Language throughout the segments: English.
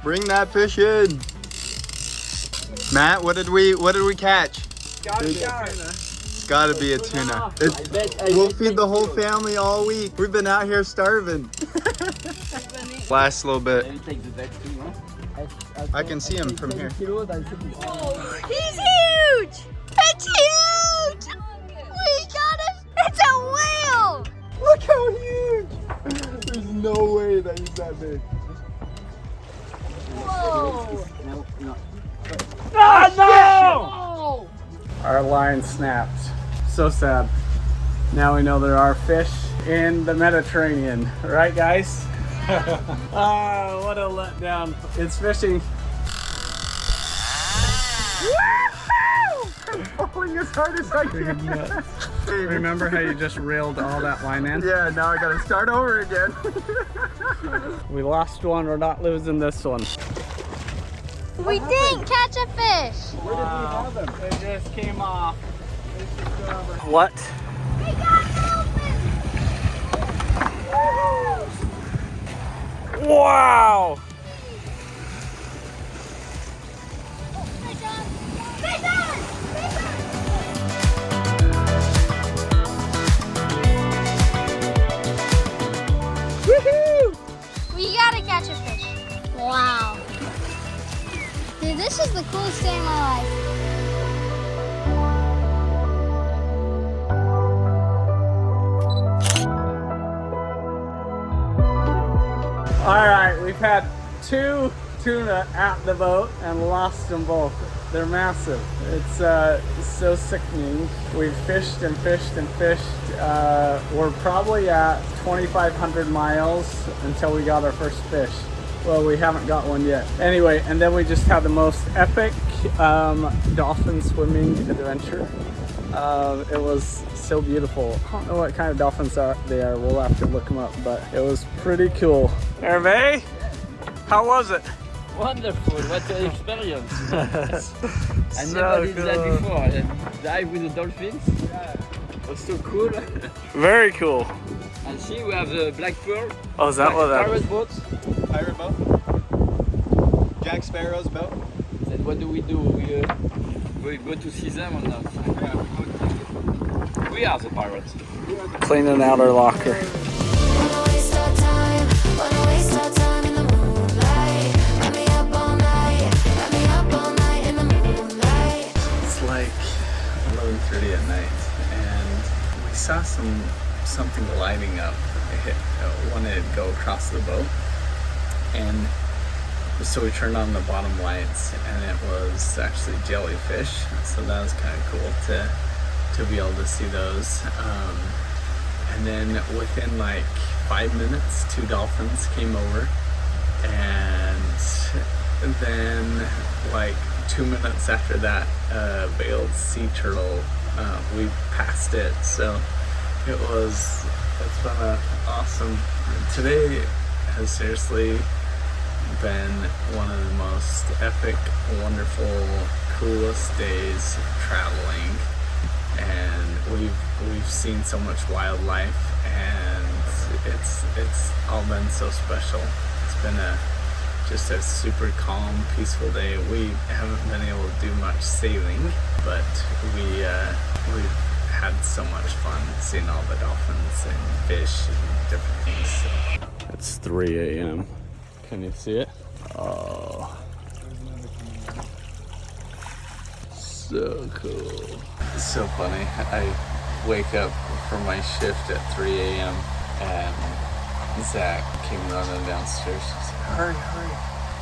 Bring that fish in. Matt, what did we catch? It's gotta be a tuna. We'll feed the whole family all week. We've been out here starving. Last little bit. I can see him from here. He's huge! It's huge! We got it! It's a whale! Look how huge! There's no way that he's that big. Whoa! Ah, no! Oh! Our line snapped. So sad. Now we know there are fish in the Mediterranean. Right, guys? Ah, what a letdown. It's fishing. I'm pulling as hard as I can. Remember how you just reeled all that line in? Yeah, now I gotta start over again. We lost one, we're not losing this one. We didn't catch a fish! Where did we have them? They just came off. What? We got dolphins! Wow! Fish on! Fish on! Woohoo! We gotta catch a fish. Wow. Dude, this is the coolest day of my life. All right, we've had 2 tuna at the boat and lost them both. They're massive. It's so sickening. We've fished and fished and fished. We're probably at 2,500 miles until we got our first fish. Well, we haven't got one yet. Anyway, and then we just had the most epic dolphin swimming adventure. It was so beautiful. I don't know what kind of dolphins they are. We'll have to look them up, but it was pretty cool. Hervé, how was it? Wonderful, what an experience. I So never did that cool. before. Dive with the dolphins. It was so cool. Very cool. And see, we have the black pearl. Oh, is that what that Pirate boats. Pirate boat? Jack Sparrow's boat? Then what do? We go to see them or not? We are the pirates. Cleaning out our locker. It's like 11:30 at night, and we saw something lighting up. It wanted to go across the boat, and so we turned on the bottom lights, and it was actually jellyfish. So that was kind of cool to be able to see those. And then within like 5 minutes, 2 dolphins came over, and then like 2 minutes after that, a veiled sea turtle, we passed it. So it's been awesome. Today has seriously been one of the most epic, wonderful, coolest days traveling, and we've seen so much wildlife, and it's all been so special. It's been just a super calm, peaceful day. We haven't been able to do much sailing, but we've had so much fun seeing all the dolphins and fish and different things. So. It's 3 a.m. Can you see it? Oh, so cool. It's so funny. I wake up from my shift at 3 a.m. and Zach came running downstairs. He said, hurry,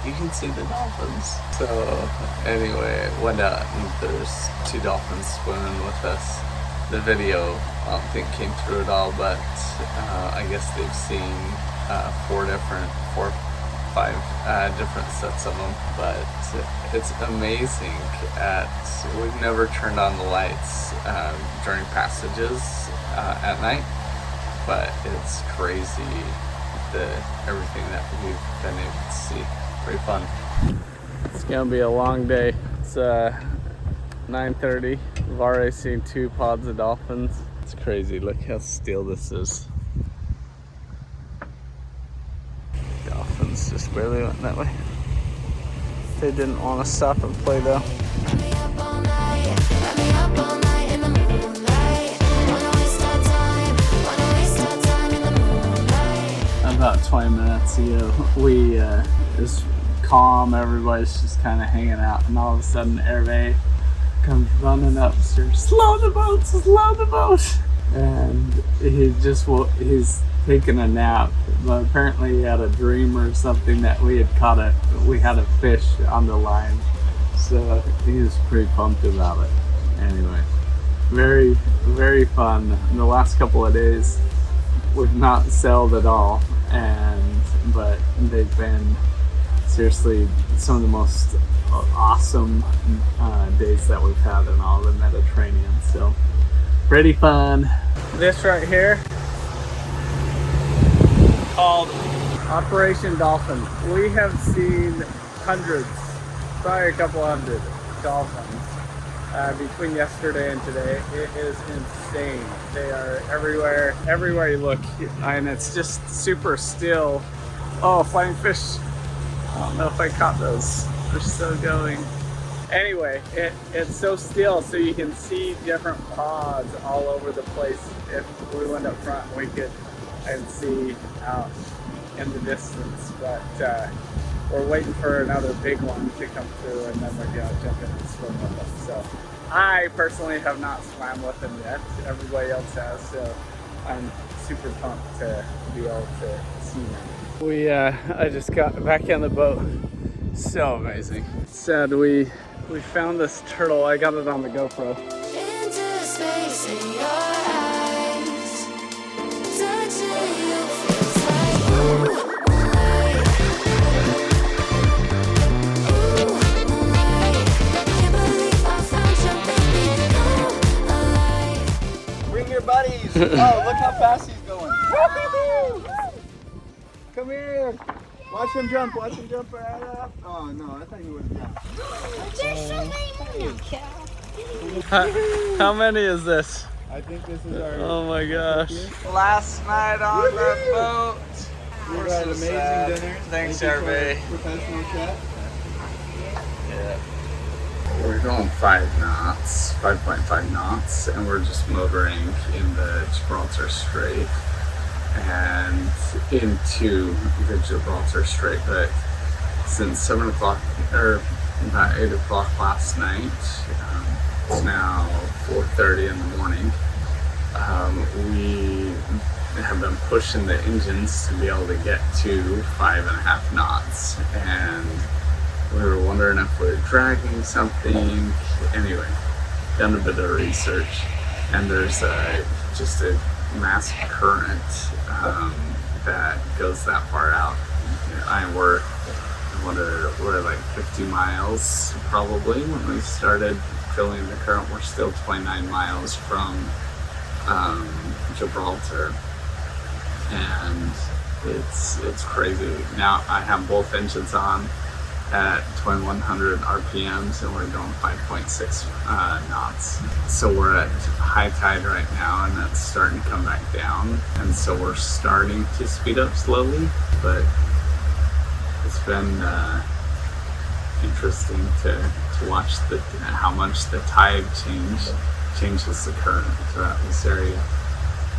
you can see the dolphins. So anyway, I went out and there's 2 dolphins swimming with us. The video I don't think came through at all, but I guess they've seen 4 or 5 different sets of them. But it's amazing. We've never turned on the lights during passages at night, but it's crazy everything that we've been able to see. Pretty fun. It's gonna be a long day. It's 9:30. We've already seen 2 pods of dolphins. It's crazy. Look how still this is. dolphins just barely went that way. They didn't want to stop and play though. About 20 minutes ago, it was calm, everybody's just kind of hanging out, and all of a sudden Hervé comes running upstairs, slow the boat! And he's taking a nap, but apparently he had a dream or something that we had a fish on the line, so he was pretty pumped about it. Anyway, very, very fun. In the last couple of days, we've not sailed at all, but they've been seriously some of the most awesome days that we've had in all the Mediterranean. So pretty fun. This right here, called Operation Dolphin. We have seen hundreds, probably a couple hundred dolphins between yesterday and today. It is insane. They are everywhere you look, and it's just super still. Oh, flying fish. I don't know if I caught those. They're still going. Anyway, it's so still, so you can see different pods all over the place. If we went up front, we could see out in the distance, but we're waiting for another big one to come through, and then we're gonna jump in and swim with them. So I personally have not swam with them yet. Everybody else has, so I'm super pumped to be able to see them. I just got back on the boat. So amazing. Said we found this turtle. I got it on the GoPro. Into space in your eyes, touching you feels like moonlight. Moonlight. Can't believe I found your baby. Alive. Bring your buddies. Oh, look how fast he's going. Come here. Watch him jump right up. Oh no, I thought he would jump. There's so many more. How many is this? I think this is our... Oh my gosh. Last night on the boat. We had an amazing dinner. Thanks, Thank you for Hervé. our professional chef. Yeah. We're going 5.5 knots, and we're just motoring in the Gibraltar Strait and into the Gibraltar Strait. But since 7 o'clock or about 8 o'clock last night, it's now 4:30 in the morning. We have been pushing the engines to be able to get to 5.5 knots, and we were wondering if we were dragging something. Anyway, done a bit of research, and there's just a massive current that goes that far out. We're like 50 miles probably when we started feeling the current. We're still 29 miles from Gibraltar, and it's crazy. Now I have both engines on at 2100 RPMs, and we're going 5.6 knots. So we're at high tide right now, and that's starting to come back down. And so we're starting to speed up slowly, but it's been interesting to watch how much the tide changes the current throughout this area.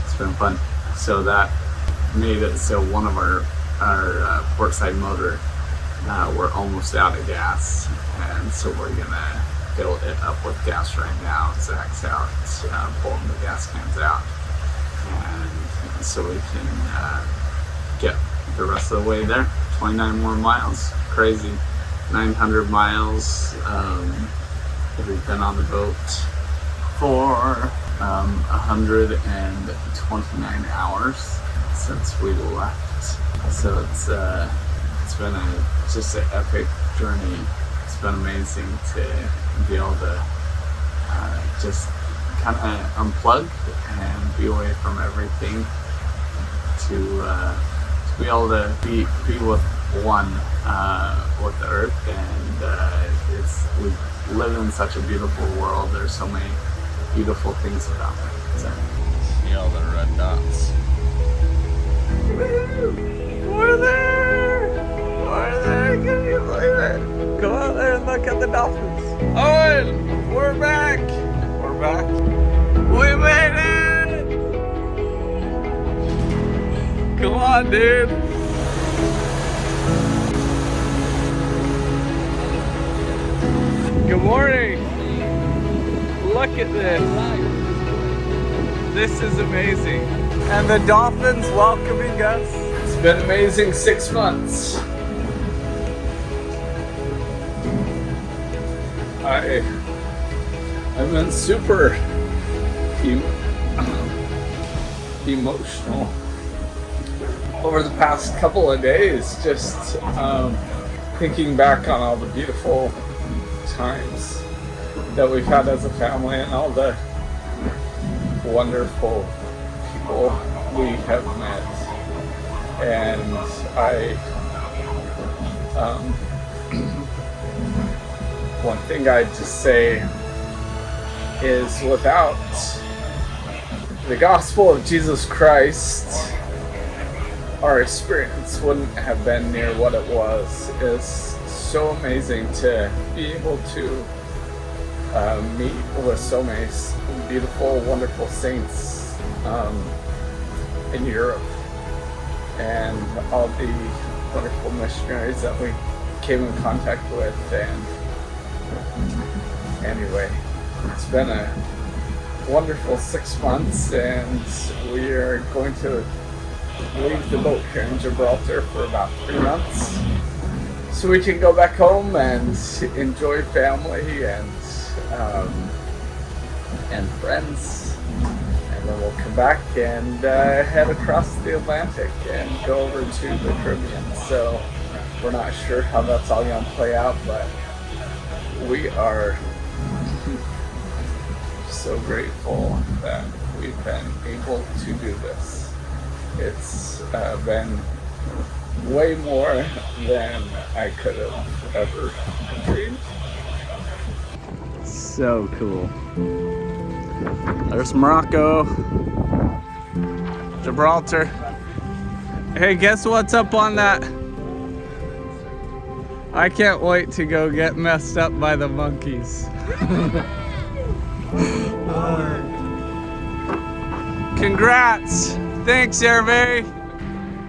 It's been fun. So that made it so one of our port side motor, we're almost out of gas, and so we're gonna fill it up with gas right now. Zach's out pulling the gas cans out, and so we can get the rest of the way there. 29 more miles. Crazy. 900 miles. We've been on the boat for 129 hours since we left. So it's been just an epic journey. It's been amazing to be able to just kind of unplug and be away from everything, to be able to be with one with the earth, and we live in such a beautiful world. There's so many beautiful things about it. So, see all the red dots. Woo! We're there! Owen, we're back. We're back. We made it. Come on, dude. Good morning. Look at this. This is amazing. And the dolphins welcoming us. It's been an amazing 6 months. I've been super emotional over the past couple of days, just thinking back on all the beautiful times that we've had as a family and all the wonderful people we have met. And one thing I'd just say is, without the gospel of Jesus Christ, our experience wouldn't have been near what it was. It's so amazing to be able to meet with so many beautiful, wonderful saints in Europe, and all the wonderful missionaries that we came in contact with. And anyway, it's been a wonderful 6 months, and we are going to leave the boat here in Gibraltar for about 3 months so we can go back home and enjoy family and friends, and then we'll come back and head across the Atlantic and go over to the Caribbean. So we're not sure how that's all going to play out, but we are so grateful that we've been able to do this. It's been way more than I could have ever dreamed. So cool. There's Morocco, Gibraltar. Hey, guess what's up on that? I can't wait to go get messed up by the monkeys. Congrats! Thanks, Hervé.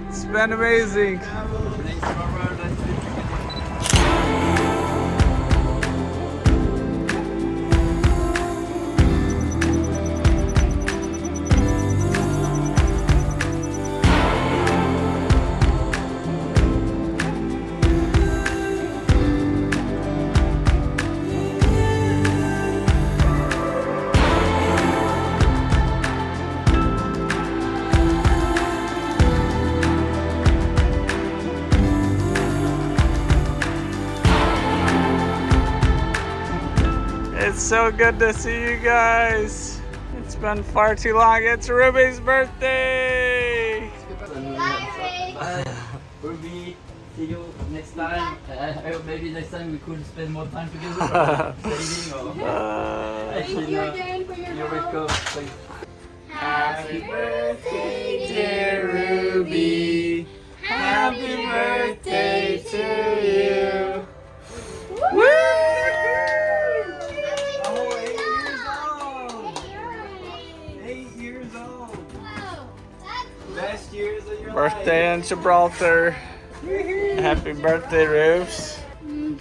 It's been amazing. It's so good to see you guys. It's been far too long. It's Ruby's birthday. Bye, Ruby, see you next time. I hope maybe next time we could spend more time together. Saving or Thank you again for your you're help. welcome. Thank you. Happy birthday, Dear Ruby, happy birthday to you. Woo! Best years of your Birthday in Gibraltar. Happy birthday, Rubes.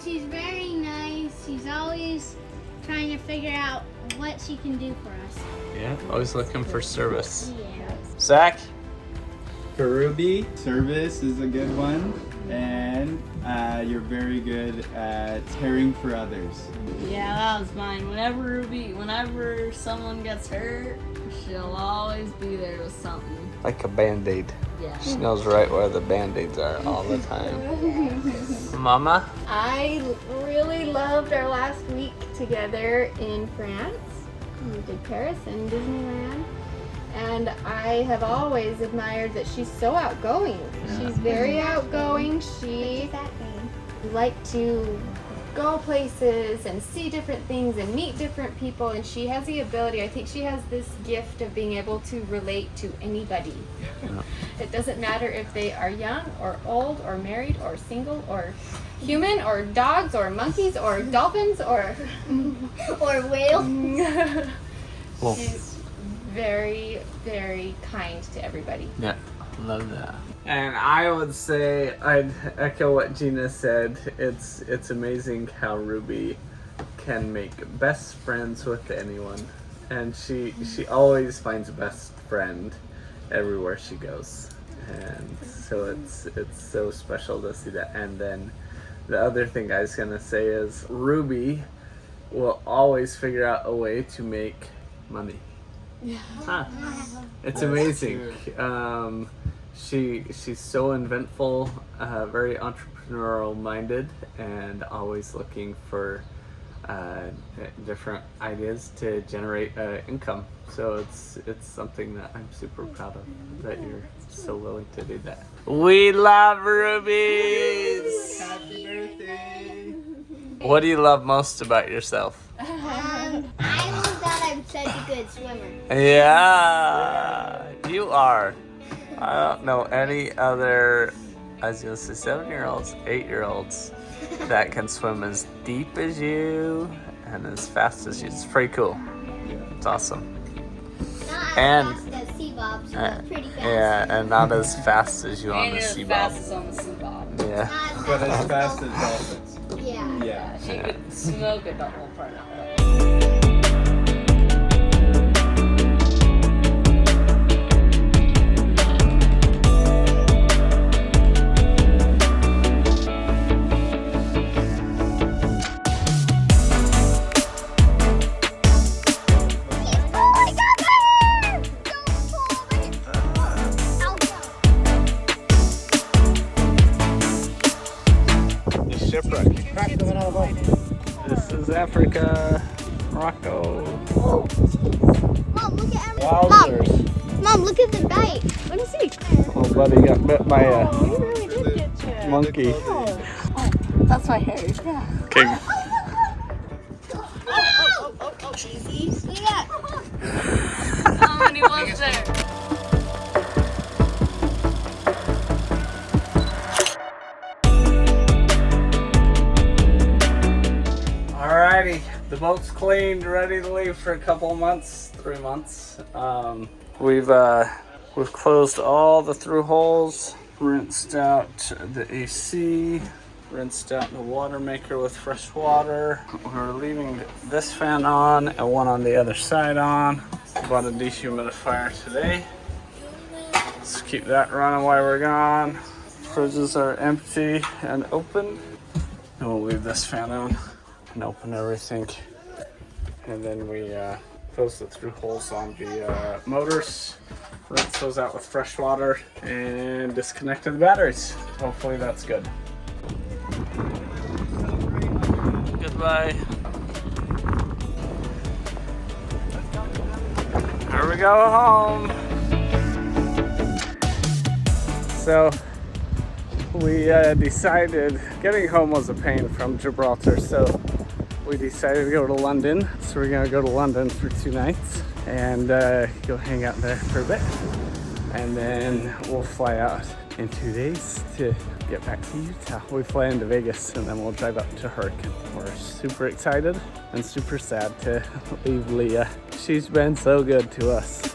She's very nice. She's always trying to figure out what she can do for us. Yeah, always looking for service. Yeah. Zach? For Ruby, service is a good one, and you're very good at caring for others. Yeah, that was mine. Whenever someone gets hurt, she'll always be there with something. Like a band-aid. Yeah. She knows right where the band-aids are all the time. Mama? I really loved our last week together in France. We did Paris and Disneyland. And I have always admired that she's so outgoing. She's very outgoing. She liked to go places and see different things and meet different people, and she has the ability, I think she has this gift of being able to relate to anybody. It doesn't matter if they are young or old or married or single or human or dogs or monkeys or dolphins or whale. Well, she's very, very kind to everybody. yeah, love that. And I would say, I'd echo what Gina said. It's amazing how Ruby can make best friends with anyone, and she always finds a best friend everywhere she goes, and so it's so special to see that. And then the other thing I was gonna say is Ruby will always figure out a way to make money. Huh. It's amazing. She's so inventful, very entrepreneurial minded, and always looking for different ideas to generate income. So it's something that I'm super proud of, that you're so willing to do that. We love rubies! Happy birthday! What do you love most about yourself? I love that I'm such a good swimmer. Yeah, you are. I don't know any other, I was gonna say 7-year-olds, 8-year-olds that can swim as deep as you and as fast as you. It's pretty cool. It's awesome. Not And- as fast as sea bobs, but pretty fast. Yeah, and not as fast as you on Ain't the as sea fast bob. as on the sea bob. Yeah. Not But as fast as dolphins. Yeah. Yeah. She could smoke a double part out. The shipwreck. This is Africa, Morocco. Mom, look at everything. Wowzers. Mom, look at the bite. Let me see. Oh, buddy got bit by a We really did get to. monkey. That's my hair. Yeah. Okay. Easy. Look at that. How many was there? Alrighty, the boat's cleaned, ready to leave for a couple of months, 3 months. We've closed all the through holes, rinsed out the AC, rinsed out the water maker with fresh water. We're leaving this fan on and one on the other side on. Bought a dehumidifier today. Let's keep that running while we're gone. Fridges are empty and open. And we'll leave this fan on and open everything. And then we close the through holes on the motors, rinse those out with fresh water, and disconnect the batteries. Hopefully that's good. Goodbye. Here we go home. So we decided getting home was a pain from Gibraltar, so we decided to go to London. So we're gonna go to London for 2 nights and go hang out there for a bit, and then we'll fly out in 2 days to get back to Utah. We fly into Vegas and then we'll drive up to Hurricane. We're super excited and super sad to leave Leah. She's been so good to us.